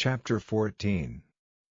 Chapter 14.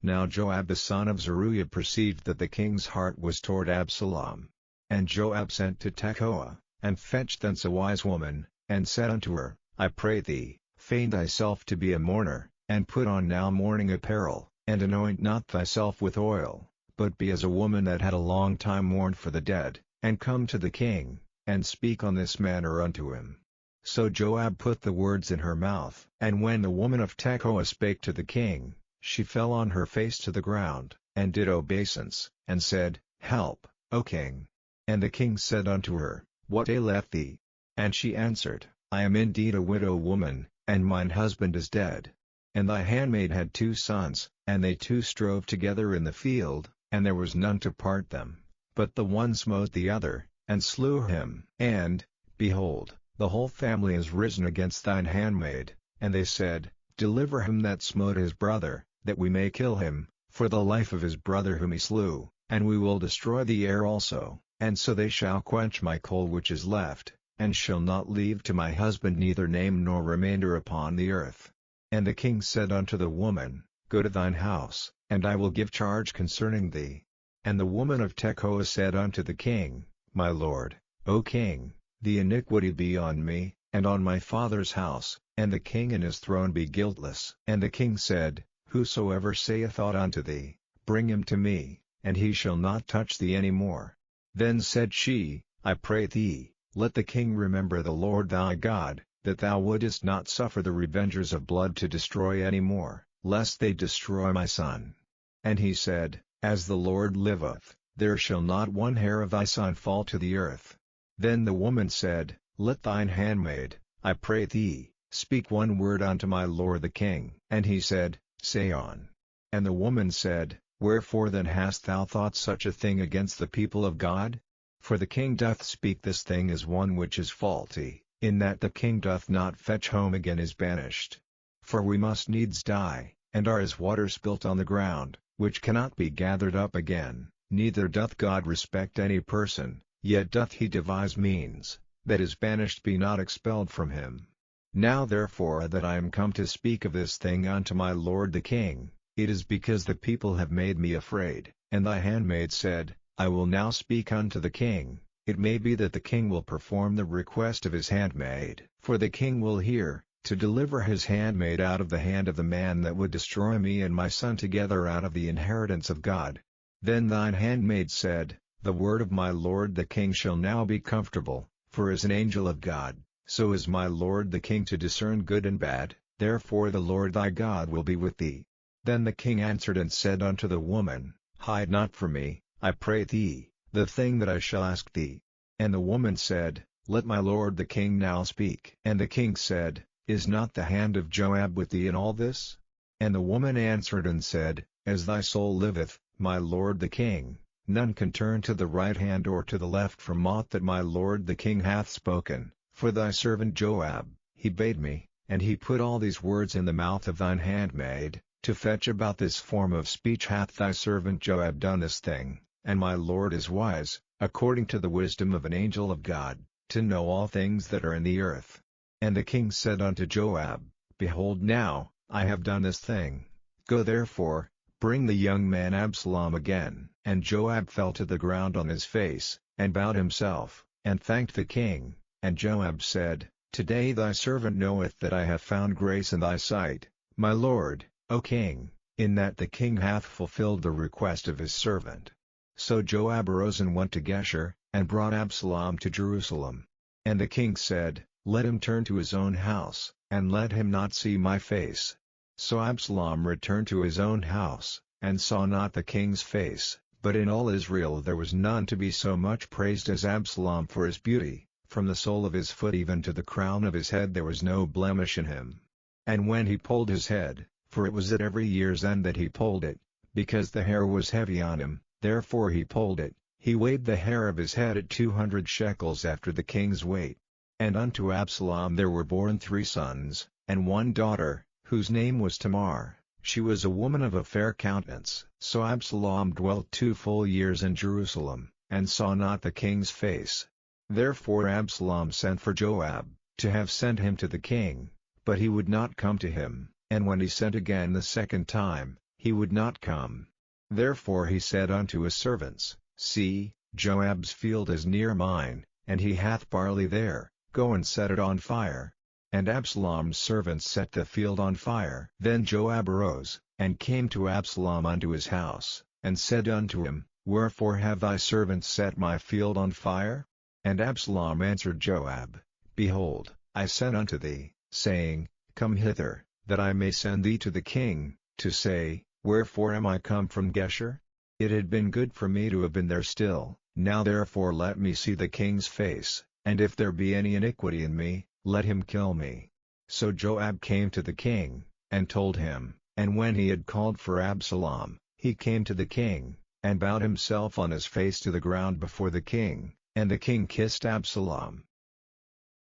Now Joab the son of Zeruiah perceived that the king's heart was toward Absalom. And Joab sent to Tekoa, and fetched thence a wise woman, and said unto her, I pray thee, feign thyself to be a mourner, and put on now mourning apparel, and anoint not thyself with oil, but be as a woman that had a long time mourned for the dead, and come to the king, and speak on this manner unto him. So Joab put the words in her mouth. And when the woman of Tekoa spake to the king, she fell on her face to the ground, and did obeisance, and said, Help, O king. And the king said unto her, What aileth thee? And she answered, I am indeed a widow woman, and mine husband is dead. And thy handmaid had 2 sons, and they 2 strove together in the field, and there was none to part them, but the one smote the other, and slew him. And, behold, the whole family is risen against thine handmaid. And they said, Deliver him that smote his brother, that we may kill him, for the life of his brother whom he slew, and we will destroy the heir also, and so they shall quench my coal which is left, and shall not leave to my husband neither name nor remainder upon the earth. And the king said unto the woman, Go to thine house, and I will give charge concerning thee. And the woman of Tekoa said unto the king, My lord, O king, the iniquity be on me, and on my father's house, and the king and his throne be guiltless. And the king said, Whosoever saith aught unto thee, bring him to me, and he shall not touch thee any more. Then said she, I pray thee, let the king remember the Lord thy God, that thou wouldest not suffer the revengers of blood to destroy any more, lest they destroy my son. And he said, As the Lord liveth, there shall not one hair of thy son fall to the earth. Then the woman said, Let thine handmaid, I pray thee, speak one word unto my lord the king. And he said, Say on. And the woman said, Wherefore then hast thou thought such a thing against the people of God? For the king doth speak this thing as one which is faulty, in that the king doth not fetch home again is banished. For we must needs die, and are as water spilt on the ground, which cannot be gathered up again. Neither doth God respect any person, yet doth he devise means, that his banished be not expelled from him. Now therefore that I am come to speak of this thing unto my lord the king, it is because the people have made me afraid. And thy handmaid said, I will now speak unto the king, it may be that the king will perform the request of his handmaid. For the king will hear, to deliver his handmaid out of the hand of the man that would destroy me and my son together out of the inheritance of God. Then thine handmaid said, The word of my lord the king shall now be comfortable, for as an angel of God, so is my lord the king to discern good and bad, therefore the Lord thy God will be with thee. Then the king answered and said unto the woman, Hide not from me, I pray thee, the thing that I shall ask thee. And the woman said, Let my lord the king now speak. And the king said, Is not the hand of Joab with thee in all this? And the woman answered and said, As thy soul liveth, my lord the king, none can turn to the right hand or to the left from aught that my lord the king hath spoken. For thy servant Joab, he bade me, and he put all these words in the mouth of thine handmaid, to fetch about this form of speech hath thy servant Joab done this thing, and my lord is wise, according to the wisdom of an angel of God, to know all things that are in the earth. And the king said unto Joab, Behold now, I have done this thing. Go therefore, bring the young man Absalom again. And Joab fell to the ground on his face, and bowed himself, and thanked the king. And Joab said, Today thy servant knoweth that I have found grace in thy sight, my lord, O king, in that the king hath fulfilled the request of his servant. So Joab arose and went to Geshur, and brought Absalom to Jerusalem. And the king said, Let him turn to his own house, and let him not see my face. So Absalom returned to his own house, and saw not the king's face. But in all Israel there was none to be so much praised as Absalom for his beauty. From the sole of his foot even to the crown of his head there was no blemish in him. And when he polled his head, for it was at every year's end that he polled it, because the hair was heavy on him, therefore he polled it, he weighed the hair of his head at 200 shekels after the king's weight. And unto Absalom there were born 3 sons, and 1 daughter, whose name was Tamar. She was a woman of a fair countenance. So Absalom dwelt 2 full years in Jerusalem, and saw not the king's face. Therefore Absalom sent for Joab, to have sent him to the king, but he would not come to him. And when he sent again the second time, he would not come. Therefore he said unto his servants, See, Joab's field is near mine, and he hath barley there, go and set it on fire. And Absalom's servants set the field on fire. Then Joab arose, and came to Absalom unto his house, and said unto him, Wherefore have thy servants set my field on fire? And Absalom answered Joab, Behold, I sent unto thee, saying, Come hither, that I may send thee to the king, to say, Wherefore am I come from Geshur? It had been good for me to have been there still. Now therefore let me see the king's face, and if there be any iniquity in me, let him kill me. So Joab came to the king, and told him, and when he had called for Absalom, he came to the king, and bowed himself on his face to the ground before the king, and the king kissed Absalom.